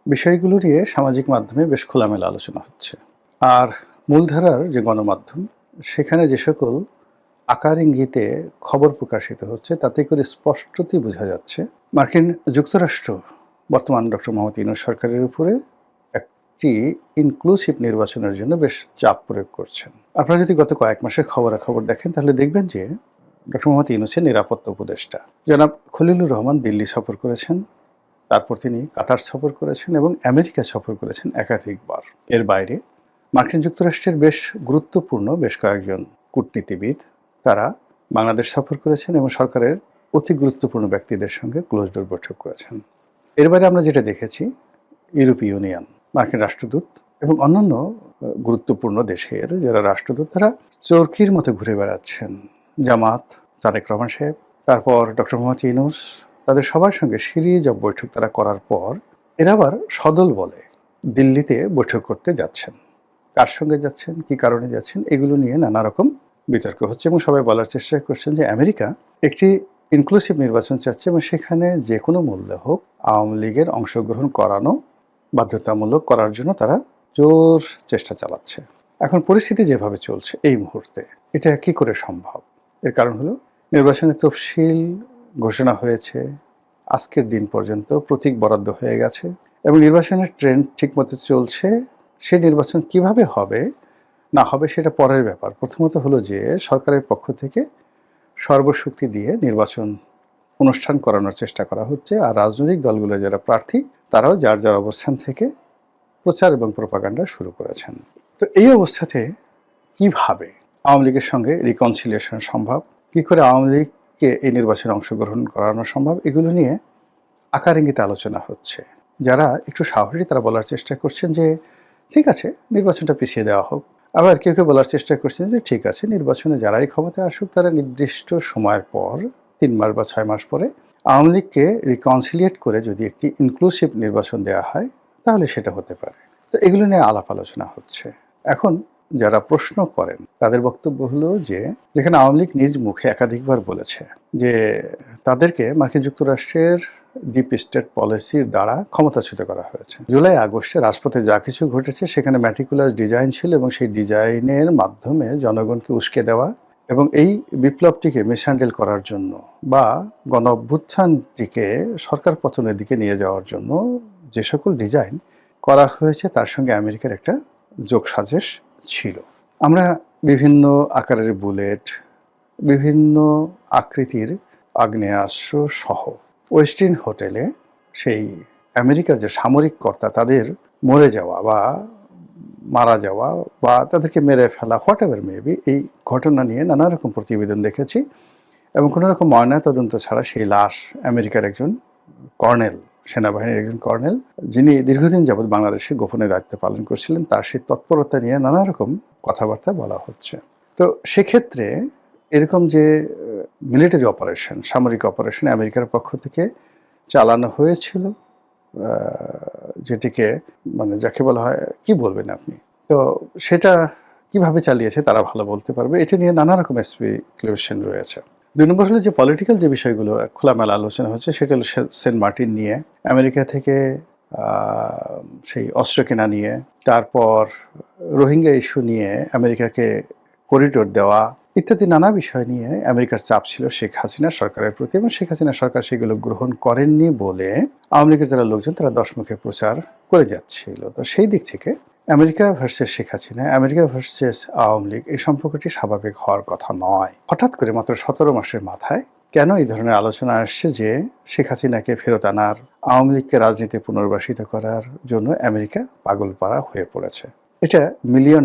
বিষয়গুলো নিয়ে সামাজিক মাধ্যমে বেশ খোলামেলা আলোচনা হচ্ছে। আর মূলধারার যে গণমাধ্যম, সেখানে যে সকল আকার ইঙ্গিতে খবর প্রকাশিত হচ্ছে, তাতে করে স্পষ্টতই বোঝা যাচ্ছে মার্কিন যুক্তরাষ্ট্র বর্তমান ডক্টর মোহাম্মদ ইউনূস সরকারের উপরে একটি ইনক্লুসিভ নির্বাচনের জন্য বেশ চাপ প্রয়োগ করছেন। আপনারা যদি গত কয়েক মাসের খবরাখবর দেখেন, তাহলে দেখবেন যে ডক্টর মোহাম্মদ ইউনূসের নিরাপত্তা উপদেষ্টা জনাব খলিলুর রহমান দিল্লি সফর করেছেন। তারপর তিনি কাতার সফর করেছেন এবং আমেরিকা সফর করেছেন একাধিকবার। এর বাইরে মার্কিন যুক্তরাষ্ট্রের বেশ গুরুত্বপূর্ণ বেশ কয়েকজন কূটনীতিবিদ তারা বাংলাদেশ সফর করেছেন এবং সরকারের অতি গুরুত্বপূর্ণ ব্যক্তিদের সঙ্গে ক্লোজ ডোর বৈঠক করেছেন। এর বাইরে আমরা যেটা দেখেছি, ইউরোপীয় ইউনিয়ন, মার্কিন রাষ্ট্রদূত এবং অন্যান্য গুরুত্বপূর্ণ দেশের যারা রাষ্ট্রদূত তারা চরকির মতো ঘুরে বেড়াচ্ছেন। জামাত, তারেক রহমান সাহেব, তারপর ডক্টর মোহাম্মদ ইউনূস, তাদের সবার সঙ্গে সিরিজ অফ বৈঠক তারা করার পর এরা আবার সদল বলে দিল্লিতে বৈঠক করতে যাচ্ছেন। কার সঙ্গে যাচ্ছেন, কি কারণে যাচ্ছেন, এগুলো নিয়ে নানা রকম বিতর্ক হচ্ছে এবং সবাই বলার চেষ্টা করছেন যে আমেরিকা একটি ইনক্লুসিভ নির্বাচন চাচ্ছে এবং সেখানে যে কোনো মূল্যে হোক আওয়ামী লীগের অংশগ্রহণ করানো বাধ্যতামূলক করার জন্য তারা জোর চেষ্টা চালাচ্ছে। এখন পরিস্থিতি যেভাবে চলছে এই মুহূর্তে, এটা কি করে সম্ভব? এর কারণ হলো নির্বাচনের তফসিল ঘোষণা হয়েছে, আজকের দিন পর্যন্ত প্রতীক বরাদ্দ হয়ে গেছে এবং নির্বাচনের ট্রেন্ড ঠিকমতো চলছে। সেই নির্বাচন কিভাবে হবে না হবে সেটা পরের ব্যাপার। প্রথমত হলো যে সরকারের পক্ষ থেকে সর্বশক্তি দিয়ে নির্বাচন অনুষ্ঠান করানোর চেষ্টা করা হচ্ছে, আর রাজনৈতিক দলগুলো যারা প্রার্থী তারাও যার যার অবস্থান থেকে প্রচার এবং প্রোপাগান্ডা শুরু করেছেন। তো এই অবস্থাতে কিভাবে আওয়ামী লীগের সঙ্গে রিকনসিলিয়েশন সম্ভব, কি করে আওয়ামী লীগকে এই নির্বাচনে অংশগ্রহণ করানো সম্ভব, এগুলো নিয়ে আকার ইঙ্গিতে আলোচনা হচ্ছে। যারা একটু সাহসী তারা বলার চেষ্টা করছেন যে ঠিক আছে, নির্বাচনটা পিছিয়ে দেওয়া হোক। আবার কেউ কেউ বলার চেষ্টা করছেন যে ঠিক আছে, নির্বাচনে যারাই ক্ষমতায় আসুক তারা নির্দিষ্ট সময়ের পর 3 মাস বা 6 মাস পরে আওয়ামী লীগকে রিকনসিলিয়েট করে যদি একটি ইনক্লুসিভ নির্বাচন দেওয়া হয় তাহলে সেটা হতে পারে। তো এগুলো নিয়ে আলাপ আলোচনা হচ্ছে। এখন যারা প্রশ্ন করেন তাদের বক্তব্য হলো যে যেখানে আওয়ামী লীগ নিজ মুখে একাধিকবার বলেছে যে তাদেরকে মার্কিন যুক্তরাষ্ট্রের ডিপ স্টেট পলিসির দ্বারা ক্ষমতাচ্যুত করা হয়েছে। জুলাই আগস্টে রাজপথে যা কিছু ঘটেছে সেখানে ম্যাটিকুলার ডিজাইন ছিল এবং সেই ডিজাইনের মাধ্যমে জনগণকে উস্কে দেওয়া এবং এই বিপ্লবটিকে মিসহ্যান্ডেল করার জন্য বা গণ অভ্যুত্থানটিকে সরকার পতনের দিকে নিয়ে যাওয়ার জন্য যে সকল ডিজাইন করা হয়েছে তার সঙ্গে আমেরিকার একটা যোগসাজশ ছিল। আমরা বিভিন্ন আকারের বুলেট, বিভিন্ন আকৃতির আগ্নেয়াস্ত্র সহ ওয়েস্টিন হোটেলে সেই আমেরিকার যে সামরিক কর্তা তাদের মরে যাওয়া বা মারা যাওয়া বা তাদেরকে মেরে ফেলা, হোয়াট এভার মেবি, এই ঘটনা নিয়ে নানা রকম প্রতিবেদন দেখেছি এবং কোনো রকম ময়নাতদন্ত ছাড়া সেই লাশ আমেরিকার একজন কর্নেল, সেনাবাহিনীর একজন কর্নেল, যিনি দীর্ঘদিন যাবৎ বাংলাদেশে গোপনে দায়িত্ব পালন করছিলেন, তার সেই তৎপরতা নিয়ে নানা রকম কথাবার্তা বলা হচ্ছে। তো সেক্ষেত্রে এরকম যে মিলিটারি অপারেশন, সামরিক অপারেশন আমেরিকার পক্ষ থেকে চালানো হয়েছিল, যেটিকে মানে যাকে বলা হয় কি বলবেন আপনি, তো সেটা কিভাবে চালিয়েছে তারা ভালো বলতে পারবে। এটা নিয়ে নানা রকম স্পেকুলেশন রয়েছে। 2 নম্বর হলো যে পলিটিক্যাল যে বিষয়গুলো খোলামেলা আলোচনা হচ্ছে সেটা হলো সেন্ট মার্টিন নিয়ে, আমেরিকা থেকে সেই অস্ত্র কেনা নিয়ে, তারপর রোহিঙ্গা ইস্যু নিয়ে আমেরিকাকে করিডোর দেওয়া ইত্যাদি নানা বিষয় নিয়ে আমেরিকার চাপ ছিল শেখ হাসিনা সরকারের প্রতি এবং শেখ হাসিনা সরকার সেগুলো গ্রহণ করেননি বলে আওয়ামী লীগের যারা লোকজন তারা দশমুখে প্রচার করে যাচ্ছিল। তো সেই দিক থেকে America versus Sheikh Hasina, America versus Awami League, এই সম্পর্কটি স্বাভাবিক হওয়ার কথা নয়। হঠাৎ করে মাত্র 17 মাসের মাথায় কেন এই ধরনের আলোচনা আসছে যে শেখ হাসিনাকে ফেরত আনার, আওয়ামী লীগকে রাজনীতি পুনর্বাসিত করার জন্য আমেরিকা পাগলপাড়া হয়ে পড়েছে? এটা $মিলিয়ন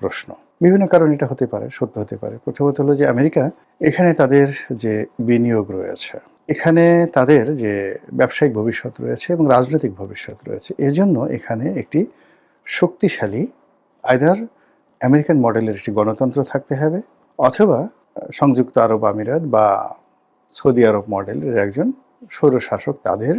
প্রশ্ন। বিভিন্ন কারণ এটা হতে পারে, সত্য হতে পারে। প্রথমত হলো যে আমেরিকা এখানে তাদের যে বিনিয়োগ রয়েছে, এখানে তাদের যে ব্যবসায়িক ভবিষ্যৎ রয়েছে এবং রাজনৈতিক ভবিষ্যৎ রয়েছে, এজন্য এখানে একটি শক্তিশালী আইদার আমেরিকান মডেলের একটি গণতন্ত্র থাকতে হবে অথবা সংযুক্ত আরব আমিরাত বা সৌদি আরব মডেলের একজন স্বৈরশাসক, তাদের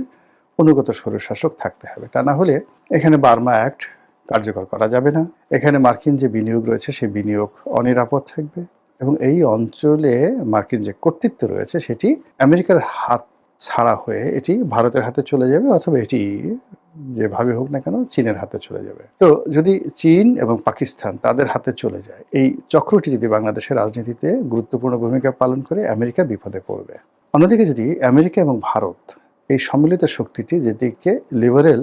অনুগত স্বৈরশাসক থাকতে হবে। তা না হলে এখানে বার্মা অ্যাক্ট কার্যকর করা যাবে না। এখানে মার্কিন যে বিনিয়োগ রয়েছে সেই বিনিয়োগ অনিরাপদ থাকবে এবং এই অঞ্চলে মার্কিন যে কর্তৃত্ব রয়েছে সেটি আমেরিকার হাত ছাড়া হয়ে এটি ভারতের হাতে চলে যাবে, অথবা এটি যেভাবে হোক না কেন চীনের হাতে চলে যাবে। তো যদি চীন এবং পাকিস্তান তাদের হাতে চলে যায়, এই চক্রটি যদি বাংলাদেশের রাজনীতিতে গুরুত্বপূর্ণ ভূমিকা পালন করে, আমেরিকা বিপদে পড়বে। অন্যদিকে যদি আমেরিকা এবং ভারত এই সম্মিলিত শক্তিটি, যেটিকে লিবারেল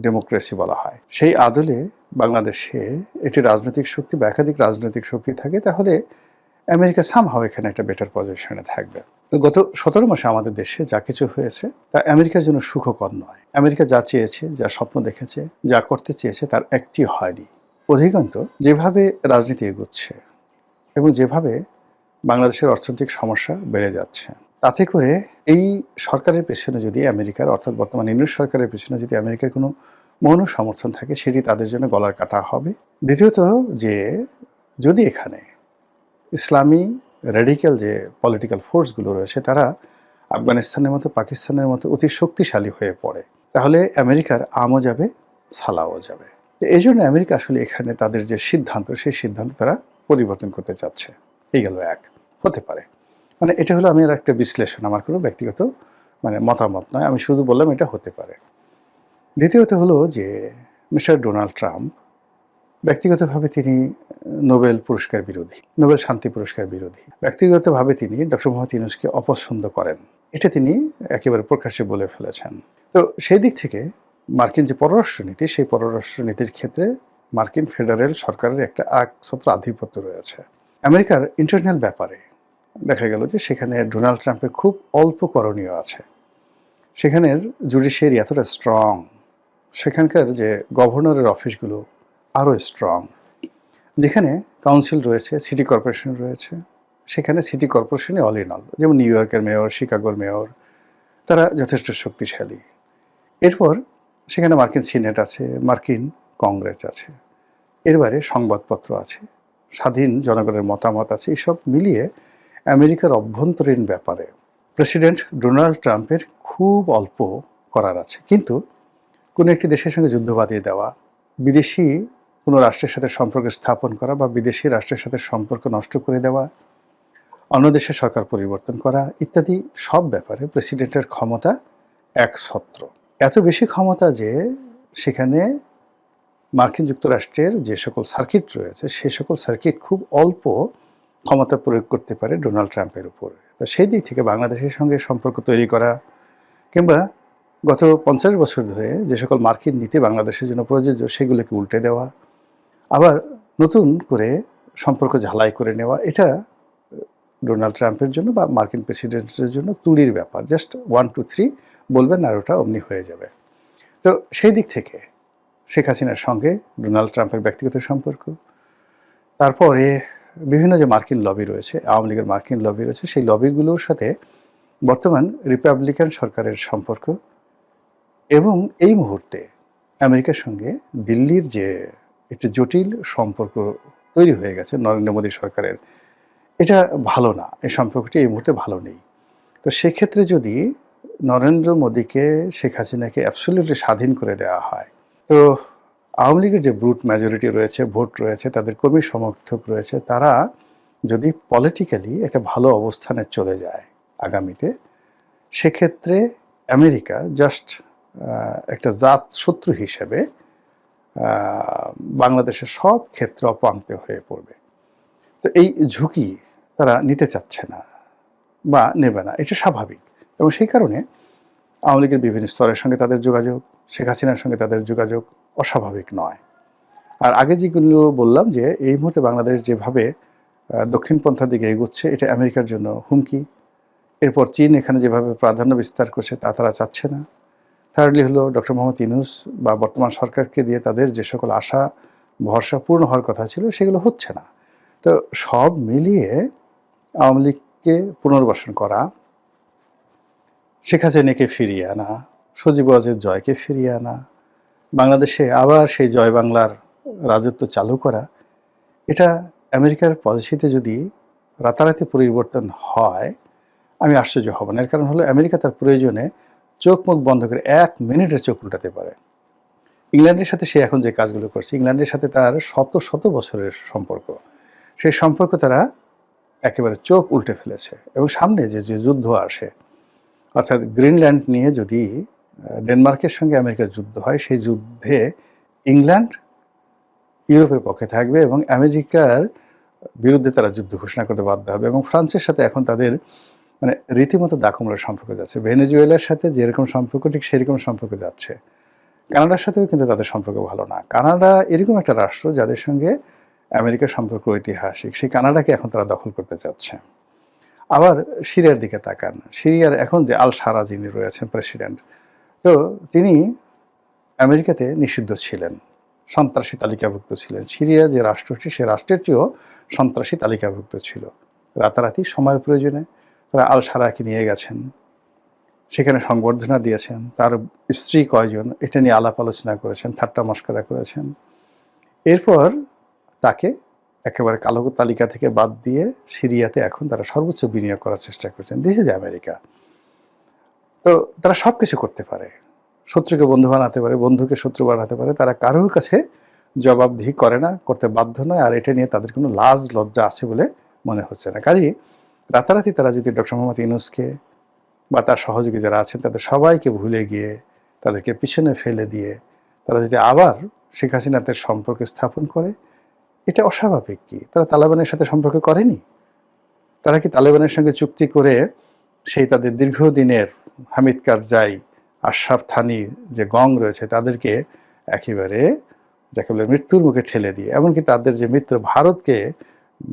ডেমোক্রেসি বলা হয়, সেই আদলে বাংলাদেশে একটি রাজনৈতিক শক্তি বা একাধিক রাজনৈতিক শক্তি থাকে, তাহলে আমেরিকা সামহাও এখানে একটা বেটার পজিশনে থাকবে। তো গত 17 মাসে আমাদের দেশে যা কিছু হয়েছে তা আমেরিকার জন্য সুখকর নয়। আমেরিকা যা চেয়েছে, যা স্বপ্ন দেখেছে, যা করতে চেয়েছে, তার একটি হয়নি। অধিকন্তু যেভাবে রাজনীতি এগোচ্ছে এবং যেভাবে বাংলাদেশের অর্থনৈতিক সমস্যা বেড়ে যাচ্ছে, তাতে করে এই সরকারের পেছনে যদি আমেরিকার, অর্থাৎ বর্তমান ইউনিট সরকারের পেছনে যদি আমেরিকার কোনো মৌন সমর্থন থাকে, সেটি তাদের জন্য গলার কাটা হবে। দ্বিতীয়ত, যে যদি এখানে ইসলামী রেডিক্যাল যে পলিটিক্যাল ফোর্সগুলো রয়েছে তারা আফগানিস্তানের মতো, পাকিস্তানের মতো অতি শক্তিশালী হয়ে পড়ে, তাহলে আমেরিকার আমও যাবে, সালাও যাবে। এই জন্য আমেরিকা আসলে এখানে তাদের যে সিদ্ধান্ত, সেই সিদ্ধান্ত তারা পরিবর্তন করতে চাচ্ছে। এই গেল এক। হতে পারে, মানে এটা হলো আমি আর একটা বিশ্লেষণ, আমার কোনো ব্যক্তিগত মতামত নয়, আমি শুধু বললাম এটা হতে পারে। দ্বিতীয়ত হলো যে মিস্টার ডোনাল্ড ট্রাম্প ব্যক্তিগতভাবে তিনি নোবেল পুরস্কার বিরোধী, নোবেল শান্তি পুরস্কার বিরোধী। ব্যক্তিগতভাবে তিনি ডক্টর মোহাম্মদ ইউনূসকে অপছন্দ করেন, এটা তিনি একেবারে প্রকাশ্যে বলে ফেলেছেন। তো সেই দিক থেকে মার্কিন যে পররাষ্ট্রনীতি, সেই পররাষ্ট্রনীতির ক্ষেত্রে মার্কিন ফেডারেল সরকারের একটা একছত্র আধিপত্য রয়েছে। আমেরিকার ইন্টারনাল ব্যাপারে দেখা গেল যে সেখানে ডোনাল্ড ট্রাম্পের খুব অল্প করণীয় আছে। সেখানের জুডিশিয়ারি এতটা স্ট্রং, সেখানকার যে গভর্নরের অফিসগুলো আরও স্ট্রং, যেখানে কাউন্সিল রয়েছে, সিটি কর্পোরেশন রয়েছে, সেখানে সিটি কর্পোরেশনে অল ইন অল, যেমন নিউ ইয়র্কের মেয়র, শিকাগোর মেয়র, তারা যথেষ্ট শক্তিশালী। এরপর সেখানে মার্কিন সিনেট আছে, মার্কিন কংগ্রেস আছে, এর বাইরে সংবাদপত্র আছে, স্বাধীন জনগণের মতামত আছে। এইসব মিলিয়ে আমেরিকার অভ্যন্তরীণ ব্যাপারে প্রেসিডেন্ট ডোনাল্ড ট্রাম্পের খুব অল্প করার আছে। কিন্তু কোনো একটি দেশের সঙ্গে যুদ্ধ বাঁধিয়ে দেওয়া, বিদেশি কোনো রাষ্ট্রের সাথে সম্পর্ক স্থাপন করা বা বিদেশি রাষ্ট্রের সাথে সম্পর্ক নষ্ট করে দেওয়া, অন্য দেশের সরকার পরিবর্তন করা ইত্যাদি সব ব্যাপারে প্রেসিডেন্টের ক্ষমতা একছত্র। এত বেশি ক্ষমতা যে সেখানে মার্কিন যুক্তরাষ্ট্রের যে সকল সার্কিট রয়েছে, সে সকল সার্কিট খুব অল্প ক্ষমতা প্রয়োগ করতে পারে ডোনাল্ড ট্রাম্পের উপর। তো সেই দিক থেকে বাংলাদেশের সঙ্গে সম্পর্ক তৈরি করা, কিংবা গত 50 বছর ধরে যে সকল মার্কিন নীতি বাংলাদেশের জন্য প্রযোজ্য, সেগুলোকে উল্টে দেওয়া, আবার নতুন করে সম্পর্ক ঝালাই করে নেওয়া, এটা ডোনাল্ড ট্রাম্পের জন্য বা মার্কিন প্রেসিডেন্টের জন্য তুলির ব্যাপার। জাস্ট 1 2 3 বলবেন আর ওটা অমনি হয়ে যাবে। তো সেই দিক থেকে শেখ হাসিনার সঙ্গে ডোনাল্ড ট্রাম্পের ব্যক্তিগত সম্পর্ক, তারপরে বিভিন্ন যে মার্কিন লবি রয়েছে, আওয়ামী লীগের মার্কিন লবি রয়েছে, সেই লবিগুলোর সাথে বর্তমান রিপাবলিকান সরকারের সম্পর্ক, এবং এই মুহূর্তে আমেরিকার সঙ্গে দিল্লির যে একটি জটিল সম্পর্ক তৈরি হয়ে গেছে নরেন্দ্র মোদী সরকারের, এটা ভালো না। এই সম্পর্কটি এই মুহূর্তে ভালো নেই। তো সেক্ষেত্রে যদি নরেন্দ্র মোদীকে, শেখ হাসিনাকে অ্যাবসলিউটলি স্বাধীন করে দেওয়া হয়, তো আওয়ামী লীগের যে ব্রুট মেজরিটি রয়েছে, ভোট রয়েছে, তাদের কর্মী সমর্থক রয়েছে, তারা যদি পলিটিক্যালি একটা ভালো অবস্থানে চলে যায় আগামীতে, সেক্ষেত্রে আমেরিকা জাস্ট একটা জাত শত্রু হিসেবে বাংলাদেশের সব ক্ষেত্রে অপাঙ্ক্ত হয়ে পড়বে। তো এই ঝুঁকি তারা নিতে চাচ্ছে না বা নেবে না, এটা স্বাভাবিক। এবং সেই কারণে আওয়ামী লীগের বিভিন্ন স্তরের সঙ্গে তাদের যোগাযোগ, শেখ হাসিনার সঙ্গে তাদের যোগাযোগ অস্বাভাবিক নয়। আর আগে যেগুলো বললাম যে এই মুহূর্তে বাংলাদেশ যেভাবে দক্ষিণপন্থার দিকে এগোচ্ছে, এটা আমেরিকার জন্য হুমকি। এরপর চীন এখানে যেভাবে প্রাধান্য বিস্তার করছে, তা তারা চাচ্ছে না। থার্ডলি হলো ডক্টর মোহাম্মদ ইউনূস বা বর্তমান সরকারকে দিয়ে তাদের যে সকল আশা ভরসা পূর্ণ হওয়ার কথা ছিল, সেগুলো হচ্ছে না। তো সব মিলিয়ে আওয়ামী লীগকে পুনর্বাসন করা, শেখ হাসিনাকে ফিরিয়ে আনা, সজীব ওয়াজেদ জয়কে ফিরিয়ে আনা, বাংলাদেশে আবার সেই জয় বাংলার রাজত্ব চালু করা, এটা আমেরিকার পলিসিতে যদি রাতারাতি পরিবর্তন হয়, আমি আশ্চর্য হব না। এর কারণ হলো আমেরিকা তার প্রয়োজনে চোখ মুখ বন্ধ করে 1 মিনিটের চোখ উল্টাতে পারে। ইংল্যান্ডের সাথে সে এখন যে কাজগুলো করছে, ইংল্যান্ডের সাথে তার শত শত বছরের সম্পর্ক, সেই সম্পর্ক তারা একেবারে চোখ উল্টে ফেলেছে। এবং সামনে যে যুদ্ধ আসে, অর্থাৎ গ্রিনল্যান্ড নিয়ে যদি ডেনমার্কের সঙ্গে আমেরিকার যুদ্ধ হয়, সেই যুদ্ধে ইংল্যান্ড ইউরোপের পক্ষে থাকবে এবং আমেরিকার বিরুদ্ধে তারা যুদ্ধ ঘোষণা করতে বাধ্য হবে। এবং ফ্রান্সের সাথে এখন তাদের মানে রীতিমতো দাকুমরার সম্পর্ক যাচ্ছে। ভেনেজুয়েলার সাথে যেরকম সম্পর্ক ঠিক সেরকম সম্পর্ক যাচ্ছে। কানাডার সাথেও কিন্তু তাদের সম্পর্ক ভালো না। কানাডা এরকম একটা রাষ্ট্র যাদের সঙ্গে আমেরিকার সম্পর্ক ঐতিহাসিক। সেই কানাডাকে এখন তারা দখল করতে চাচ্ছে। আবার সিরিয়ার দিকে তাকান। সিরিয়ার এখন যে আল সারা যিনি রয়েছেন প্রেসিডেন্ট, তো তিনি আমেরিকাতে নিষিদ্ধ ছিলেন, সন্ত্রাসী তালিকাভুক্ত ছিলেন। সিরিয়া যে রাষ্ট্রটি, সে রাষ্ট্রটিও সন্ত্রাসী তালিকাভুক্ত ছিল। রাতারাতি সময়ের প্রয়োজনে তারা আল সারাকে নিয়ে গেছেন, সেখানে সংবর্ধনা দিয়েছেন। তার স্ত্রী কয়জন এটা নিয়ে আলাপ আলোচনা করেছেন, ঠাট্টা মশকরা করেছেন। এরপর তাকে একেবারে কালো তালিকা থেকে বাদ দিয়ে সিরিয়াতে এখন তারা সর্বোচ্চ বিনিয়োগ করার চেষ্টা করছেন। This is America. তো তারা সব কিছু করতে পারে, শত্রুকে বন্ধু বানাতে পারে, বন্ধুকে শত্রু বানাতে পারে। তারা কারোর কাছে জবাবদিহি করে না, করতে বাধ্য নয়। আর এটা নিয়ে তাদের কোনো লাজ লজ্জা আছে বলে মনে হচ্ছে না। কাজেই রাতারাতি তারা যদি ডক্টর মোহাম্মদ ইউনূসকে বা তার সহযোগী যারা আছেন তাদের সবাইকে ভুলে গিয়ে, তাদেরকে পিছনে ফেলে দিয়ে তারা যদি আবার শেখ হাসিনাদের সম্পর্ক স্থাপন করে, এটা অস্বাভাবিক কি? তারা তালেবানের সাথে সম্পর্ক করেনি? তারা কি তালেবানের সঙ্গে চুক্তি করে সেই তাদের দীর্ঘদিনের হামিদ কারজাই, আশরাফ থানি যে গং রয়েছে তাদেরকে একেবারে যাকে বলে মৃত্যুর মুখে ঠেলে দিয়ে, এমনকি তাদের যে মিত্র ভারতকে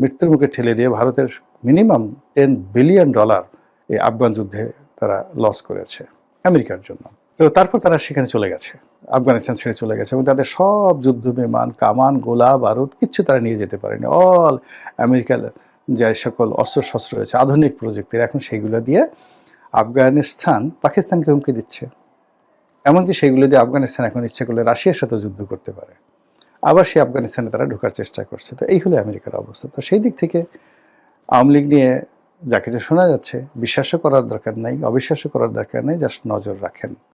মৃত্যুর মুখে ঠেলে দিয়ে ভারতের মিনিমাম $10 বিলিয়ন এই আফগান যুদ্ধে তারা লস করেছে আমেরিকার জন্য। তো তারপর তারা সেখানে চলে গেছে, আফগানিস্তান ছেড়ে চলে গেছে এবং তাদের সব যুদ্ধ বিমান, কামান, গোলা বারুদ কিচ্ছু তারা নিয়ে যেতে পারেনি। অল আমেরিকার যে সকল অস্ত্রশস্ত্র রয়েছে আধুনিক প্রযুক্তির, এখন সেইগুলো দিয়ে আফগানিস্তান পাকিস্তানকে হুমকি দিচ্ছে। এমনকি সেইগুলো দিয়ে আফগানিস্তান এখন ইচ্ছে করলে রাশিয়ার সাথে যুদ্ধ করতে পারে। আবার সেই আফগানিস্তানে তারা ঢোকার চেষ্টা করছে। তো এই হলো আমেরিকার অবস্থা। তো সেই দিক থেকে আওয়ামী লীগ নিয়ে যা কিছু শোনা যাচ্ছে, বিশ্বাসও করার দরকার নাই, অবিশ্বাসও করার দরকার নাই, জাস্ট নজর রাখেন।